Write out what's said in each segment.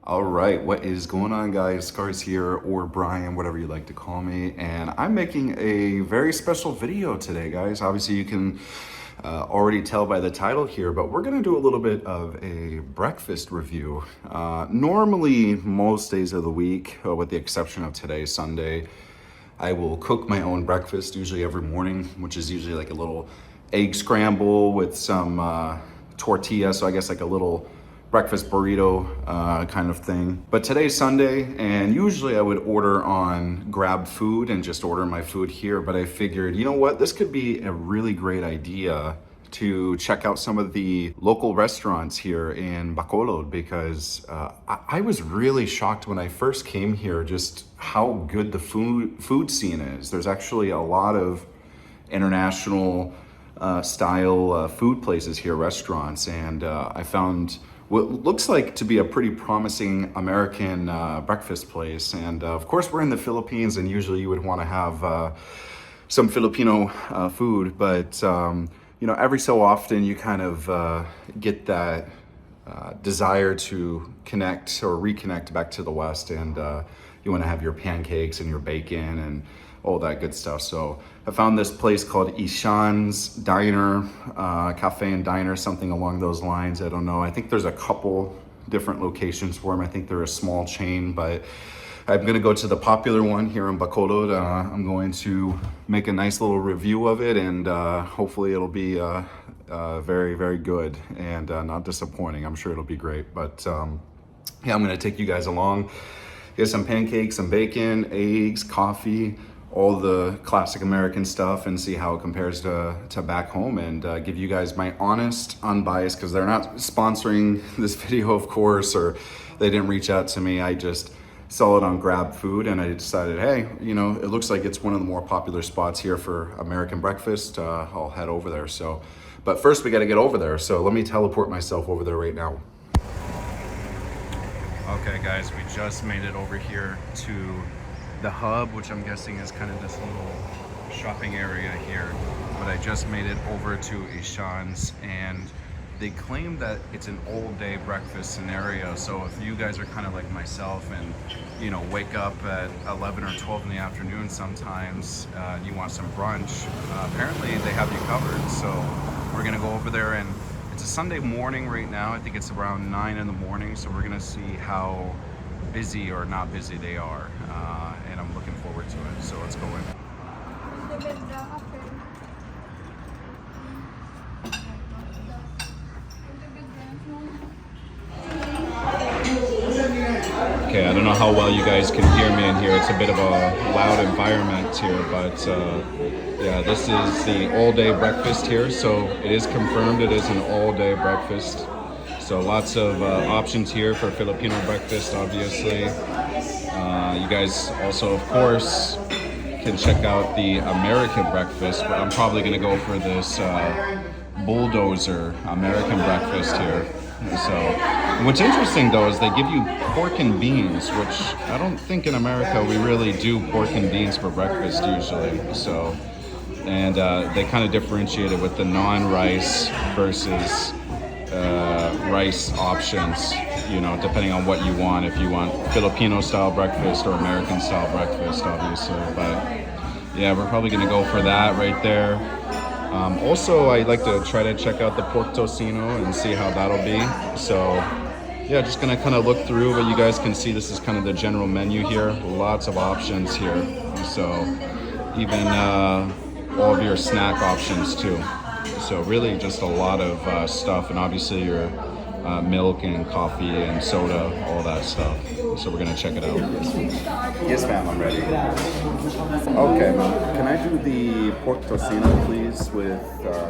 All right, what is going on, guys? Scars here, or Brian, whatever you like to call me, and I'm making a very special video today, guys. Obviously, you can already tell by the title here, but we're gonna do a little bit of a breakfast review. Normally, most days of the week, with the exception of today, Sunday, I will cook my own breakfast, usually every morning, which is usually like a little egg scramble with some tortilla, so I guess like a little breakfast burrito kind of thing. But today's Sunday, and usually I would order on Grab Food and just order my food here, but I figured, you know what, this could be a really great idea to check out some of the local restaurants here in Bacolod because I was really shocked when I first came here just how good the food scene is. There's actually a lot of international style food places here, restaurants, and I found what looks like to be a pretty promising American breakfast place. And of course, we're in the Philippines, and usually you would want to have some Filipino food, but you know, every so often you kind of get that desire to connect or reconnect back to the West, and you want to have your pancakes and your bacon and all that good stuff. So I found this place called Ishan's Diner, Cafe and Diner, something along those lines. I don't know. I think there's a couple different locations for them. I think they're a small chain, but I'm gonna go to the popular one here in Bacolod. I'm going to make a nice little review of it, and hopefully it'll be very, very good and not disappointing. I'm sure it'll be great. But yeah, I'm gonna take you guys along. Get some pancakes, some bacon, eggs, coffee, all the classic American stuff, and see how it compares to back home, and give you guys my honest, unbiased, because they're not sponsoring this video, of course, or they didn't reach out to me. I just saw it on Grab Food, and I decided, hey, you know, it looks like it's one of the more popular spots here for American breakfast. I'll head over there. So, but first we got to get over there. So let me teleport myself over there right now. Okay, guys, we just made it over here to the hub, which I'm guessing is kind of this little shopping area here. But I just made it over to Ishan's, and they claim that it's an all-day breakfast scenario. So if you guys are kind of like myself and, you know, wake up at 11 or 12 in the afternoon sometimes, and you want some brunch, apparently they have you covered. So we're gonna go over there, and it's a Sunday morning right now. I think it's around 9 in the morning. So we're gonna see how busy or not busy they are, and I'm looking forward to it. So let's go in. Okay, I don't know how well you guys can hear me in here. It's a bit of a loud environment here, but yeah, this is the all-day breakfast here. So it is confirmed it is an all-day breakfast. So lots of options here for Filipino breakfast, obviously. You guys also, of course, can check out the American breakfast, but I'm probably gonna go for this bulldozer American breakfast here. So, what's interesting though is they give you pork and beans, which I don't think in America we really do pork and beans for breakfast usually. So, and they kind of differentiate it with the non-rice versus rice options, you know, depending on what you want. If you want Filipino style breakfast or American style breakfast, obviously. But yeah, we're probably gonna go for that right there. Also, I like to try to check out the pork tocino and see how that'll be. So yeah, just gonna kind of look through, but you guys can see this is kind of the general menu here. Lots of options here. So even all of your snack options too. So really just a lot of stuff, and obviously your milk and coffee and soda, all that stuff. So we're gonna check it out. Yes, ma'am, I'm ready. Okay, ma'am. Can I do the pork tocino, please, with,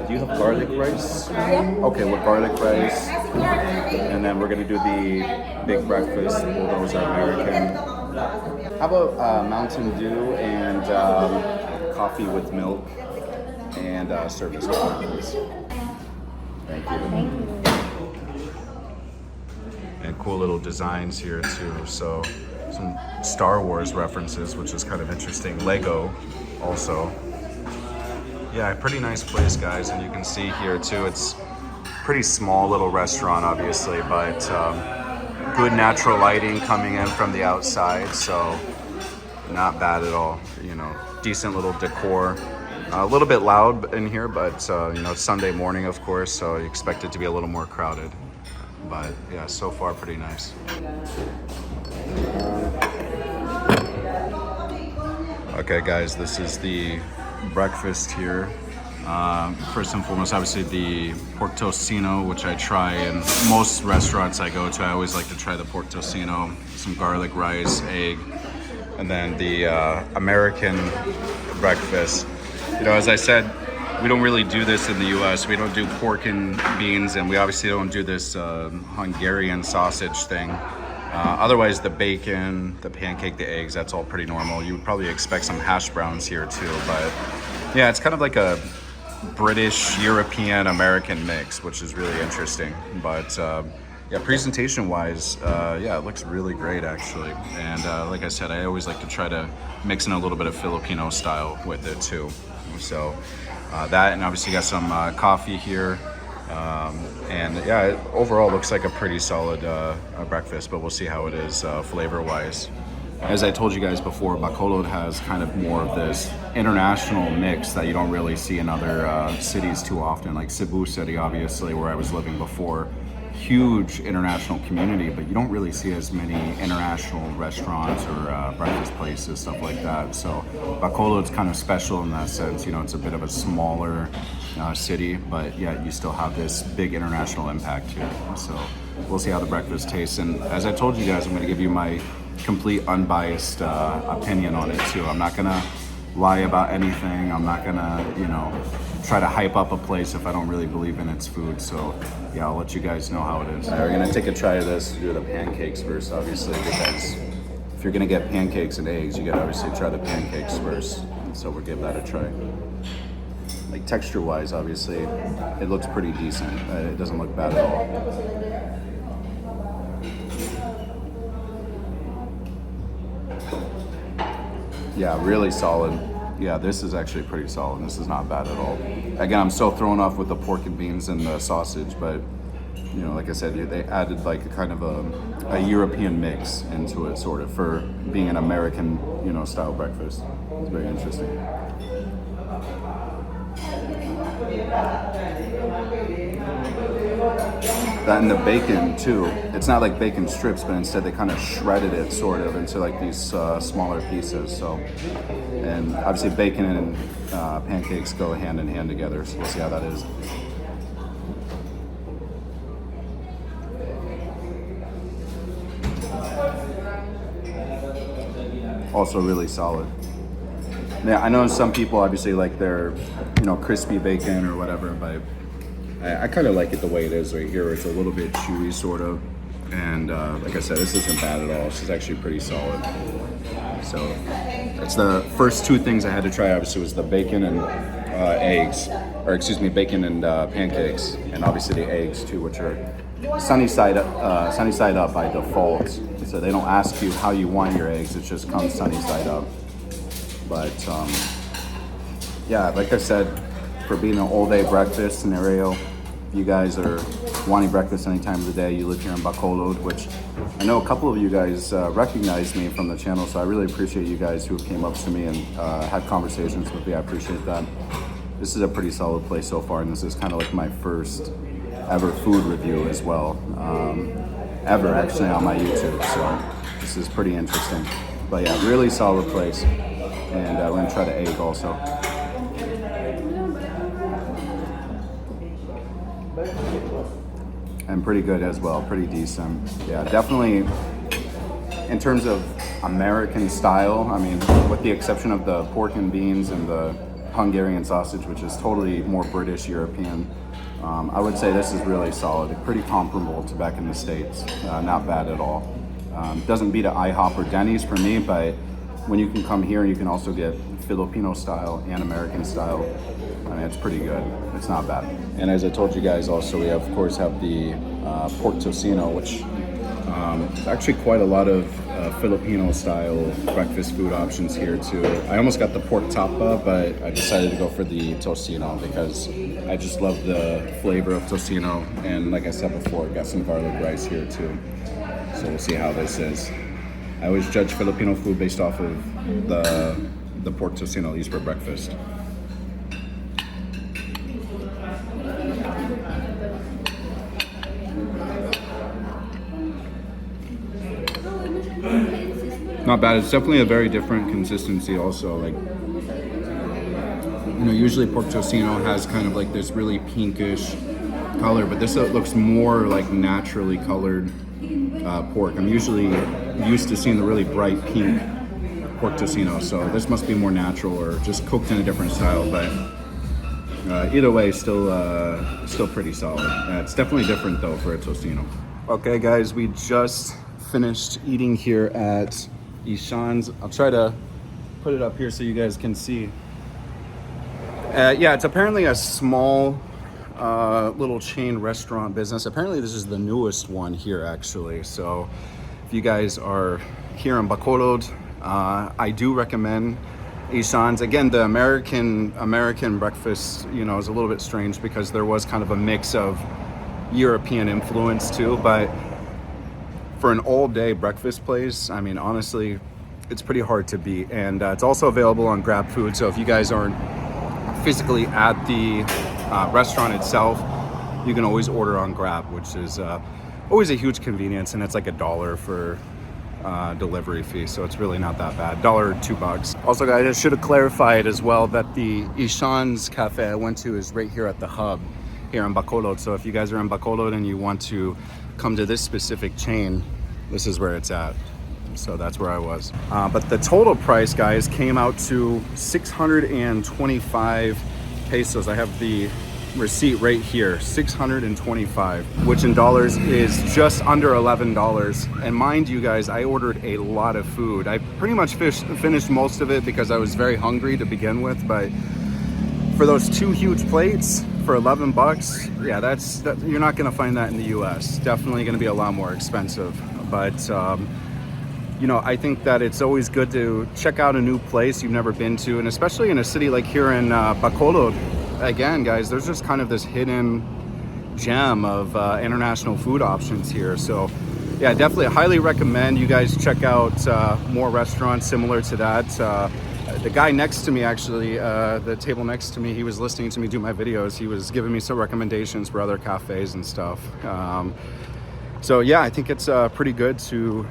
do you have garlic rice? Yeah. Okay, with garlic rice. And then we're gonna do the big breakfast, bulldozer American. How about Mountain Dew and coffee with milk and service coffee, please? Thank you. And cool little designs here too. So some Star Wars references, which is kind of interesting. Lego also. Yeah, pretty nice place, guys. And you can see here too, it's pretty small little restaurant, obviously, but good natural lighting coming in from the outside, so not bad at all. You know, decent little decor. A little bit loud in here, but you know, it's Sunday morning, of course, so you expect it to be a little more crowded. But yeah, so far pretty nice. Okay, guys, this is the breakfast here. First and foremost, obviously the pork tocino, which I try in most restaurants I go to. I always like to try the pork tocino, some garlic rice, egg, and then the American breakfast. You know, as I said, we don't really do this in the US. We don't do pork and beans, and we obviously don't do this Hungarian sausage thing. Otherwise, the bacon, the pancake, the eggs, that's all pretty normal. You would probably expect some hash browns here too, but yeah, it's kind of like a British, European, American mix, which is really interesting. But yeah, presentation-wise, yeah, it looks really great actually. And like I said, I always like to try to mix in a little bit of Filipino style with it too. So that, and obviously got some coffee here. And yeah, it overall looks like a pretty solid breakfast, but we'll see how it is flavor-wise. As I told you guys before, Bacolod has kind of more of this international mix that you don't really see in other cities too often, like Cebu City, obviously, where I was living before. Huge international community, but you don't really see as many international restaurants or breakfast places, stuff like that. So Bacolod's kind of special in that sense. You know, it's a bit of a smaller city, but yeah, you still have this big international impact here. So we'll see how the breakfast tastes. And as I told you guys, I'm going to give you my complete unbiased opinion on it too. I'm not going to lie about anything. I'm not going to, you know, try to hype up a place if I don't really believe in its food. So yeah, I'll let you guys know how it is. We're gonna take a try of this, do the pancakes first, obviously, because if you're gonna get pancakes and eggs, you gotta obviously try the pancakes first. So we'll give that a try. Like texture-wise, obviously, it looks pretty decent. It doesn't look bad at all. Yeah, really solid. Yeah, this is actually pretty solid. This is not bad at all. Again, I'm so thrown off with the pork and beans and the sausage, but you know, like I said, they added like a kind of a European mix into it, sort of, for being an American, you know, style breakfast. It's very interesting. That and the bacon too. It's not like bacon strips, but instead they kind of shredded it sort of into like these smaller pieces. So, and obviously bacon and pancakes go hand in hand together. So we'll see how that is. Also really solid. Yeah, I know some people obviously like their, you know, crispy bacon or whatever, but I kind of like it the way it is right here. It's a little bit chewy, sort of. And like I said, this isn't bad at all. This is actually pretty solid. So it's the first two things I had to try, obviously, was the bacon and eggs. Or excuse me, bacon and pancakes. And obviously the eggs, too, which are sunny side up by default. So they don't ask you how you want your eggs. It just comes sunny side up. But yeah, like I said, for being an all-day breakfast scenario, you guys are wanting breakfast any time of the day, you live here in Bacolod, which I know a couple of you guys recognize me from the channel, so I really appreciate you guys who came up to me and had conversations with me. I appreciate that. This is a pretty solid place so far, and this is kind of like my first ever food review as well, ever actually on my YouTube, so this is pretty interesting. But yeah, really solid place, and we're gonna try the egg also. And pretty good as well, pretty decent. Yeah, definitely in terms of American style, I mean, with the exception of the pork and beans and the Hungarian sausage, which is totally more British, European, I would say this is really solid, pretty comparable to back in the States, not bad at all. Doesn't beat an IHOP or Denny's for me, but when you can come here, you can also get Filipino style and American style. I mean, it's pretty good. It's not bad. And as I told you guys also, we of course have the pork tocino, which there's actually quite a lot of Filipino style breakfast food options here too. I almost got the pork tapa, but I decided to go for the tocino because I just love the flavor of tocino. And like I said before, got some garlic rice here too. So we'll see how this is. I always judge Filipino food based off of the pork tocino I use for breakfast. Not bad. It's definitely a very different consistency also. Like, you know, usually pork tocino has kind of like this really pinkish color, but this looks more like naturally colored pork. I'm usually used to seeing the really bright pink pork tocino, so this must be more natural or just cooked in a different style, but either way, still pretty solid. It's definitely different though for a tocino. Okay guys, we just finished eating here at Ishan's. I'll try to put it up here so you guys can see. Yeah, it's apparently a small little chain restaurant business. Apparently this is the newest one here actually. So if you guys are here in Bacolod, I do recommend Ishan's. Again, the American breakfast, you know, is a little bit strange because there was kind of a mix of European influence too, but for an all-day breakfast place, I mean, honestly, it's pretty hard to beat. And it's also available on Grab Food. So if you guys aren't physically at the restaurant itself, you can always order on Grab, which is always a huge convenience. And it's like $1 for delivery fee. So it's really not that bad. $1 or $2. Also, guys, I should have clarified as well that the Ishan's Cafe I went to is right here at the hub here in Bacolod. So if you guys are in Bacolod and you want to come to this specific chain, this is where it's at. So that's where I was. But the total price, guys, came out to 625 pesos. I have the receipt right here, 625, which in dollars is just under $11. And mind you guys, I ordered a lot of food. I pretty much finished most of it because I was very hungry to begin with, but for those 2 huge plates for $11, yeah, that's you're not gonna find that in the US. Definitely gonna be a lot more expensive. But you know, I think that it's always good to check out a new place you've never been to, and especially in a city like here in Bacolod. Again, guys, there's just kind of this hidden gem of international food options here. So yeah, definitely highly recommend you guys check out more restaurants similar to that. The guy next to me, actually, the table next to me, he was listening to me do my videos. He was giving me some recommendations for other cafes and stuff. So yeah, I think it's pretty good to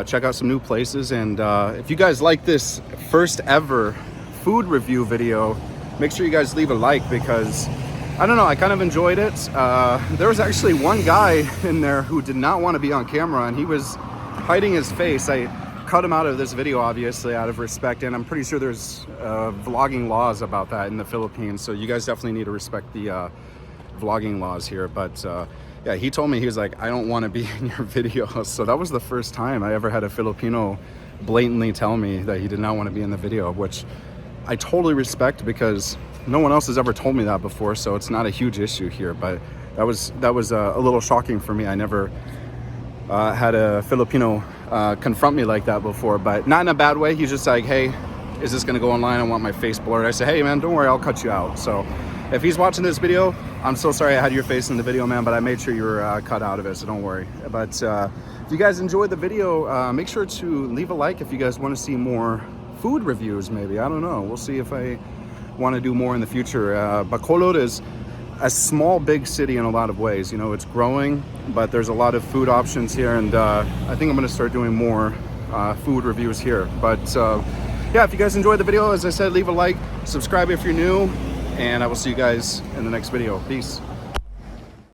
check out some new places. And if you guys like this first ever food review video, make sure you guys leave a like, because I don't know, I kind of enjoyed it. There was actually one guy in there who did not want to be on camera, and he was hiding his face. I cut him out of this video, obviously, out of respect, and I'm pretty sure there's vlogging laws about that in the Philippines, so you guys definitely need to respect the vlogging laws here. But yeah, he told me, he was like, I don't want to be in your video. So that was the first time I ever had a Filipino blatantly tell me that he did not want to be in the video, which I totally respect, because no one else has ever told me that before, so it's not a huge issue here. But that was a little shocking for me. I never had a Filipino confront me like that before, but not in a bad way. He's just like, hey, is this gonna go online? I want my face blurred. I said, hey man, don't worry, I'll cut you out. So if he's watching this video, I'm so sorry I had your face in the video, man, but I made sure you were cut out of it, so don't worry. But if you guys enjoyed the video, make sure to leave a like if you guys want to see more food reviews, maybe. I don't know. We'll see if I want to do more in the future. Bacolod is a small, big city in a lot of ways. You know, it's growing, but there's a lot of food options here, and I think I'm going to start doing more food reviews here. But yeah, if you guys enjoyed the video, as I said, leave a like, subscribe if you're new, and I will see you guys in the next video. Peace.